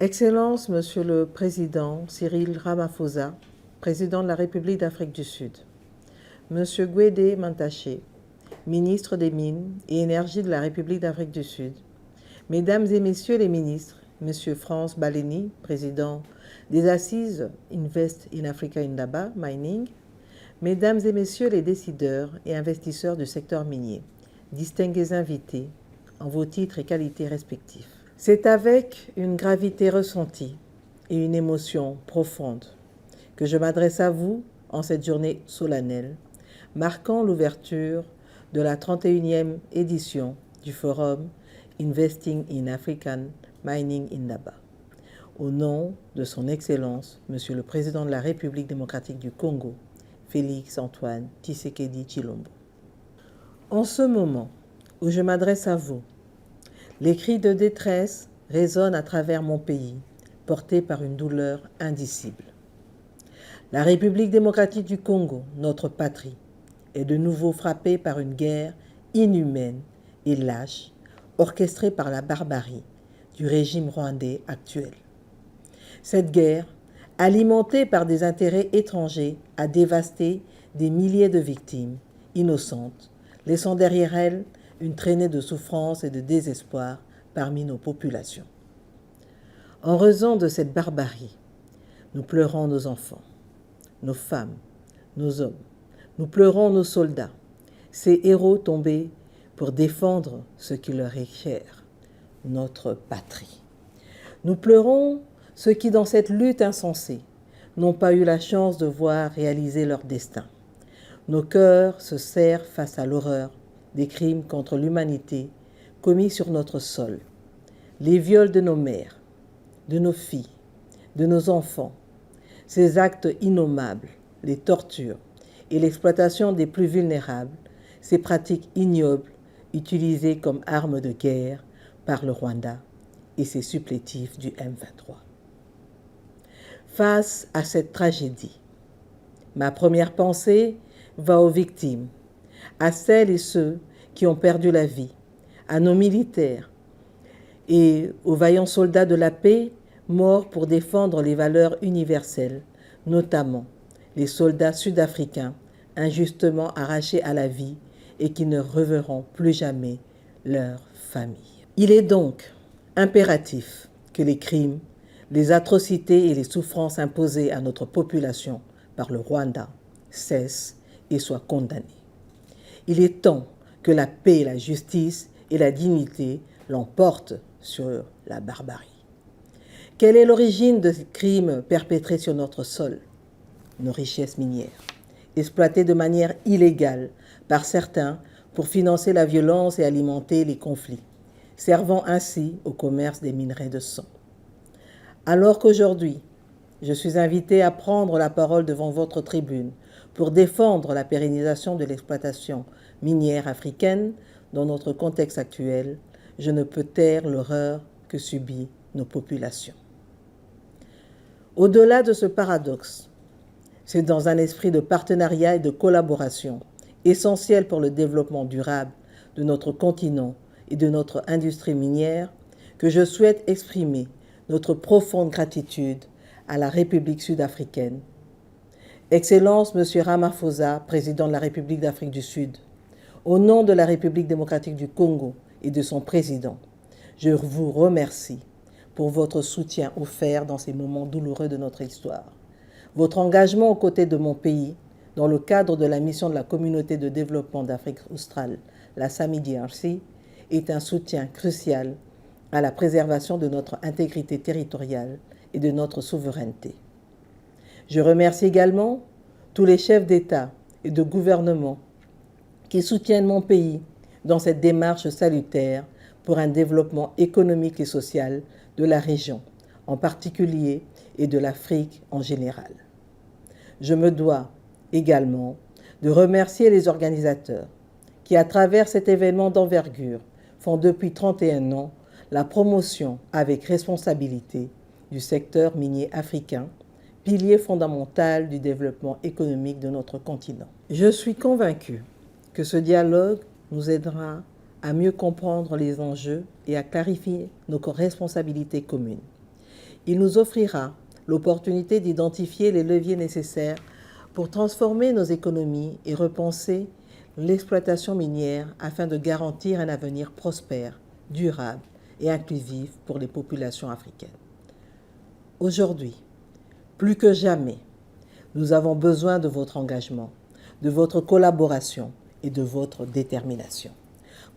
Excellence, Monsieur le Président Cyril Ramaphosa, Président de la République d'Afrique du Sud, Monsieur Gwede Mantashe, Ministre des Mines et Énergie de la République d'Afrique du Sud, Mesdames et Messieurs les ministres, Monsieur France Baleni, Président des Assises Invest in Africa Indaba Mining, Mesdames et Messieurs les décideurs et investisseurs du secteur minier, distingués invités, en vos titres et qualités respectifs. C'est avec une gravité ressentie et une émotion profonde que je m'adresse à vous en cette journée solennelle, marquant l'ouverture de la 31e édition du forum Investing in African Mining Indaba. Au nom de son Excellence, Monsieur le Président de la République démocratique du Congo, Félix Antoine Tshisekedi Tshilombo. En ce moment où je m'adresse à vous, les cris de détresse résonnent à travers mon pays, portés par une douleur indicible. La République démocratique du Congo, notre patrie, est de nouveau frappée par une guerre inhumaine et lâche, orchestrée par la barbarie du régime rwandais actuel. Cette guerre, alimentée par des intérêts étrangers, a dévasté des milliers de victimes innocentes, laissant derrière elle une traînée de souffrance et de désespoir parmi nos populations. En raison de cette barbarie, nous pleurons nos enfants, nos femmes, nos hommes, nous pleurons nos soldats, ces héros tombés pour défendre ce qui leur est cher, notre patrie. Nous pleurons ceux qui, dans cette lutte insensée, n'ont pas eu la chance de voir réaliser leur destin. Nos cœurs se serrent face à l'horreur des crimes contre l'humanité commis sur notre sol, les viols de nos mères, de nos filles, de nos enfants, ces actes innommables, les tortures et l'exploitation des plus vulnérables, ces pratiques ignobles utilisées comme armes de guerre par le Rwanda et ses supplétifs du M23. Face à cette tragédie, ma première pensée va aux victimes, à celles et ceux qui ont perdu la vie, à nos militaires et aux vaillants soldats de la paix morts pour défendre les valeurs universelles, notamment les soldats sud-africains injustement arrachés à la vie et qui ne reverront plus jamais leur famille. Il est donc impératif que les crimes, les atrocités et les souffrances imposées à notre population par le Rwanda cessent et soient condamnés. Il est temps que la paix, la justice et la dignité l'emportent sur la barbarie. Quelle est l'origine de ces crimes perpétrés sur notre sol? Nos richesses minières, exploitées de manière illégale par certains pour financer la violence et alimenter les conflits, servant ainsi au commerce des minerais de sang. Alors qu'aujourd'hui, je suis invité à prendre la parole devant votre tribune pour défendre la pérennisation de l'exploitation minière africaine dans notre contexte actuel, je ne peux taire l'horreur que subissent nos populations. Au-delà de ce paradoxe, c'est dans un esprit de partenariat et de collaboration essentiel pour le développement durable de notre continent et de notre industrie minière que je souhaite exprimer notre profonde gratitude à la République sud-africaine. Excellence, Monsieur Ramaphosa, Président de la République d'Afrique du Sud, au nom de la République démocratique du Congo et de son président, je vous remercie pour votre soutien offert dans ces moments douloureux de notre histoire. Votre engagement aux côtés de mon pays, dans le cadre de la mission de la Communauté de développement d'Afrique australe, la SAMI-DRC, est un soutien crucial à la préservation de notre intégrité territoriale et de notre souveraineté. Je remercie également tous les chefs d'État et de gouvernement qui soutiennent mon pays dans cette démarche salutaire pour un développement économique et social de la région, en particulier, et de l'Afrique en général. Je me dois également de remercier les organisateurs qui, à travers cet événement d'envergure, font depuis 31 ans la promotion avec responsabilité du secteur minier africain, pilier fondamental du développement économique de notre continent. Je suis convaincu que ce dialogue nous aidera à mieux comprendre les enjeux et à clarifier nos responsabilités communes. Il nous offrira l'opportunité d'identifier les leviers nécessaires pour transformer nos économies et repenser l'exploitation minière afin de garantir un avenir prospère, durable et inclusif pour les populations africaines. Aujourd'hui, plus que jamais, nous avons besoin de votre engagement, de votre collaboration et de votre détermination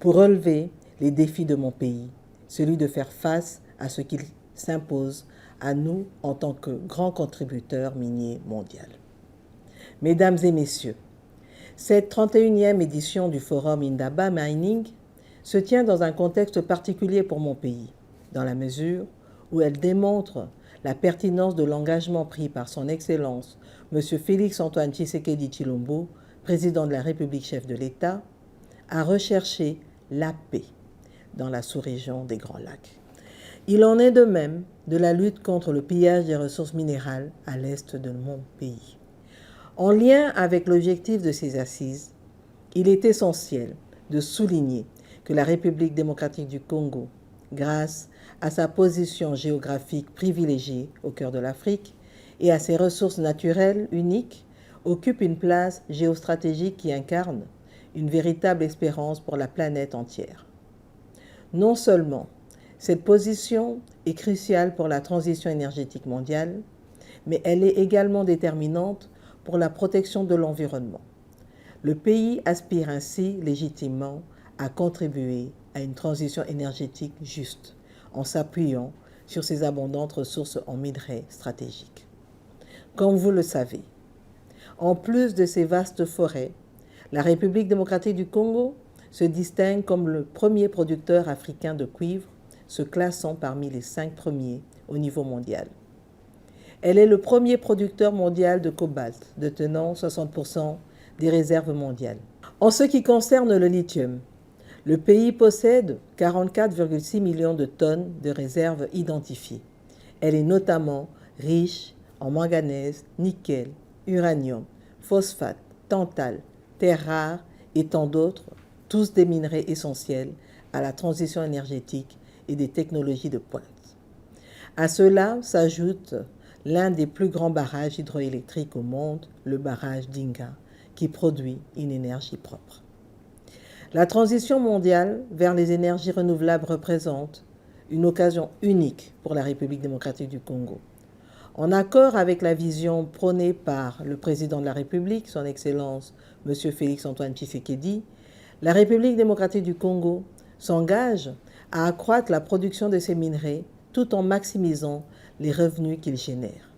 pour relever les défis de mon pays, celui de faire face à ce qu'il s'impose à nous en tant que grand contributeur minier mondial. Mesdames et messieurs, cette 31e édition du Forum Indaba Mining se tient dans un contexte particulier pour mon pays, dans la mesure où elle démontre la pertinence de l'engagement pris par son Excellence M. Félix-Antoine Tshisekedi Tshilombo, président de la République chef de l'État, à rechercher la paix dans la sous-région des Grands Lacs. Il en est de même de la lutte contre le pillage des ressources minérales à l'est de mon pays. En lien avec l'objectif de ces assises, il est essentiel de souligner que la République démocratique du Congo, grâce à sa position géographique privilégiée au cœur de l'Afrique et à ses ressources naturelles uniques, occupe une place géostratégique qui incarne une véritable espérance pour la planète entière. Non seulement cette position est cruciale pour la transition énergétique mondiale, mais elle est également déterminante pour la protection de l'environnement. Le pays aspire ainsi légitimement à contribuer à une transition énergétique juste en s'appuyant sur ses abondantes ressources en minerais stratégiques. Comme vous le savez, en plus de ces vastes forêts, la République démocratique du Congo se distingue comme le premier producteur africain de cuivre, se classant parmi les 5 premiers au niveau mondial. Elle est le premier producteur mondial de cobalt, détenant 60% des réserves mondiales. En ce qui concerne le lithium, le pays possède 44,6 millions de tonnes de réserves identifiées. Elle est notamment riche en manganèse, nickel, uranium, phosphate, tantale, terres rares et tant d'autres, tous des minerais essentiels à la transition énergétique et des technologies de pointe. À cela s'ajoute l'un des plus grands barrages hydroélectriques au monde, le barrage d'Inga, qui produit une énergie propre. La transition mondiale vers les énergies renouvelables représente une occasion unique pour la République démocratique du Congo. En accord avec la vision prônée par le président de la République, son Excellence M. Félix-Antoine Tshisekedi, la République démocratique du Congo s'engage à accroître la production de ces minerais tout en maximisant les revenus qu'ils génèrent.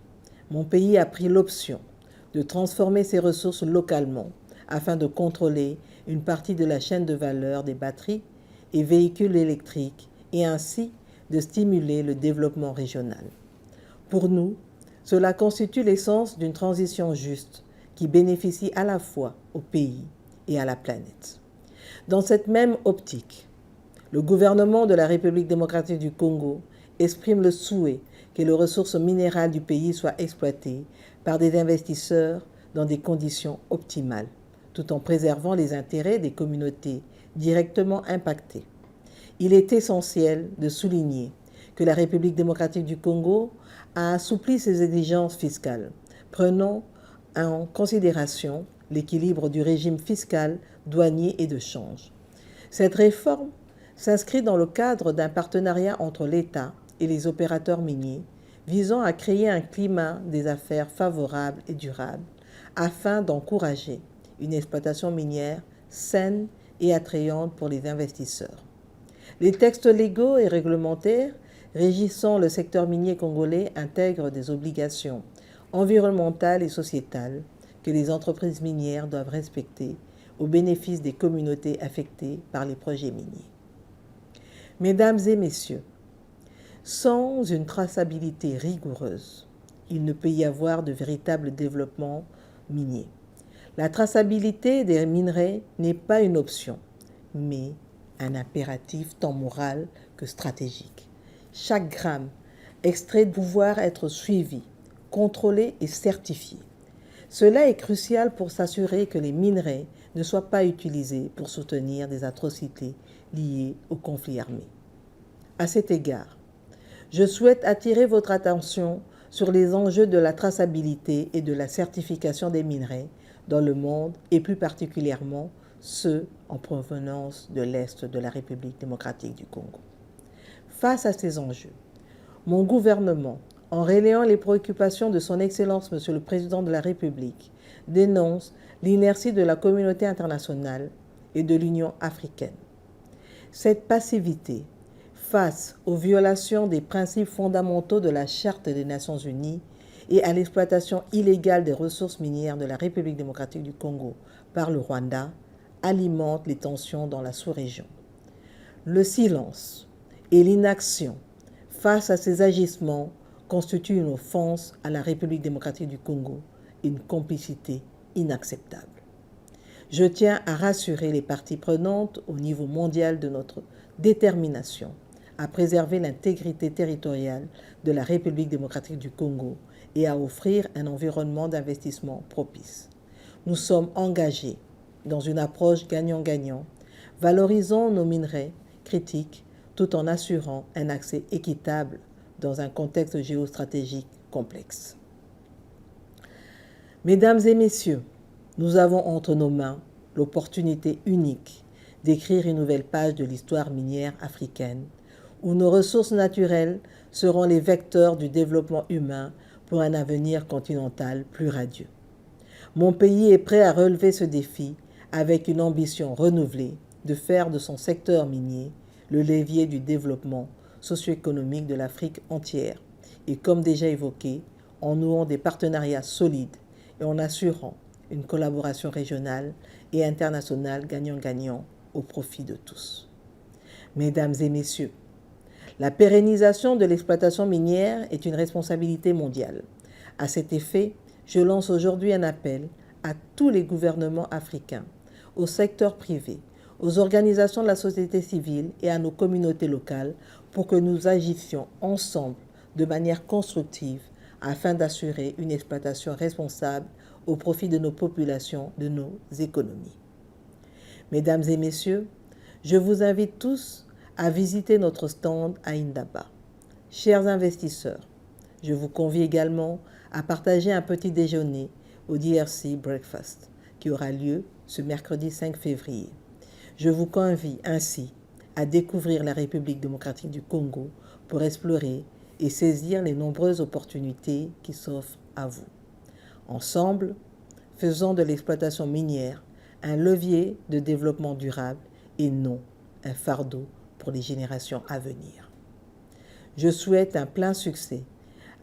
Mon pays a pris l'option de transformer ces ressources localement afin de contrôler une partie de la chaîne de valeur des batteries et véhicules électriques et ainsi de stimuler le développement régional. Pour nous, cela constitue l'essence d'une transition juste qui bénéficie à la fois au pays et à la planète. Dans cette même optique, le gouvernement de la République démocratique du Congo exprime le souhait que les ressources minérales du pays soient exploitées par des investisseurs dans des conditions optimales, tout en préservant les intérêts des communautés directement impactées. Il est essentiel de souligner que la République démocratique du Congo a assoupli ses exigences fiscales, prenant en considération l'équilibre du régime fiscal, douanier et de change. Cette réforme s'inscrit dans le cadre d'un partenariat entre l'État et les opérateurs miniers visant à créer un climat des affaires favorable et durable afin d'encourager une exploitation minière saine et attrayante pour les investisseurs. Les textes légaux et réglementaires régissant le secteur minier congolais intègrent des obligations environnementales et sociétales que les entreprises minières doivent respecter au bénéfice des communautés affectées par les projets miniers. Mesdames et messieurs, sans une traçabilité rigoureuse, il ne peut y avoir de véritable développement minier. La traçabilité des minerais n'est pas une option, mais un impératif tant moral que stratégique. Chaque gramme extrait doit pouvoir être suivi, contrôlé et certifié. Cela est crucial pour s'assurer que les minerais ne soient pas utilisés pour soutenir des atrocités liées aux conflits armés. À cet égard, Je souhaite attirer votre attention sur les enjeux de la traçabilité et de la certification des minerais dans le monde et plus particulièrement ceux en provenance de l'Est de la République démocratique du Congo. Face à ces enjeux, mon gouvernement, en relayant les préoccupations de son Excellence Monsieur le Président de la République, dénonce l'inertie de la communauté internationale et de l'Union africaine. Cette passivité face aux violations des principes fondamentaux de la Charte des Nations Unies et à l'exploitation illégale des ressources minières de la République démocratique du Congo par le Rwanda alimente les tensions dans la sous-région. Le silence et l'inaction face à ces agissements constituent une offense à la République démocratique du Congo et une complicité inacceptable. Je tiens à rassurer les parties prenantes au niveau mondial de notre détermination à préserver l'intégrité territoriale de la République démocratique du Congo et à offrir un environnement d'investissement propice. Nous sommes engagés dans une approche gagnant-gagnant, valorisant nos minerais critiques tout en assurant un accès équitable dans un contexte géostratégique complexe. Mesdames et messieurs, nous avons entre nos mains l'opportunité unique d'écrire une nouvelle page de l'histoire minière africaine, où nos ressources naturelles seront les vecteurs du développement humain pour un avenir continental plus radieux. Mon pays est prêt à relever ce défi avec une ambition renouvelée de faire de son secteur minier le levier du développement socio-économique de l'Afrique entière et, comme déjà évoqué, en nouant des partenariats solides et en assurant une collaboration régionale et internationale gagnant-gagnant au profit de tous. Mesdames et messieurs, la pérennisation de l'exploitation minière est une responsabilité mondiale. À cet effet, je lance aujourd'hui un appel à tous les gouvernements africains, au secteur privé, aux organisations de la société civile et à nos communautés locales pour que nous agissions ensemble de manière constructive afin d'assurer une exploitation responsable au profit de nos populations, de nos économies. Mesdames et messieurs, je vous invite tous à visiter notre stand à Indaba. Chers investisseurs, je vous convie également à partager un petit déjeuner au DRC Breakfast qui aura lieu ce mercredi 5 février. Je vous convie ainsi à découvrir la République démocratique du Congo pour explorer et saisir les nombreuses opportunités qui s'offrent à vous. Ensemble, faisons de l'exploitation minière un levier de développement durable et non un fardeau pour les générations à venir. Je souhaite un plein succès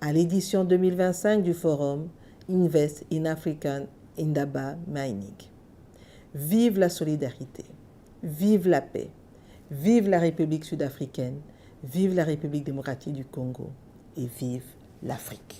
à l'édition 2025 du forum Invest in African Indaba Mining. Vive la solidarité, vive la paix, vive la République sud-africaine, vive la République démocratique du Congo et vive l'Afrique.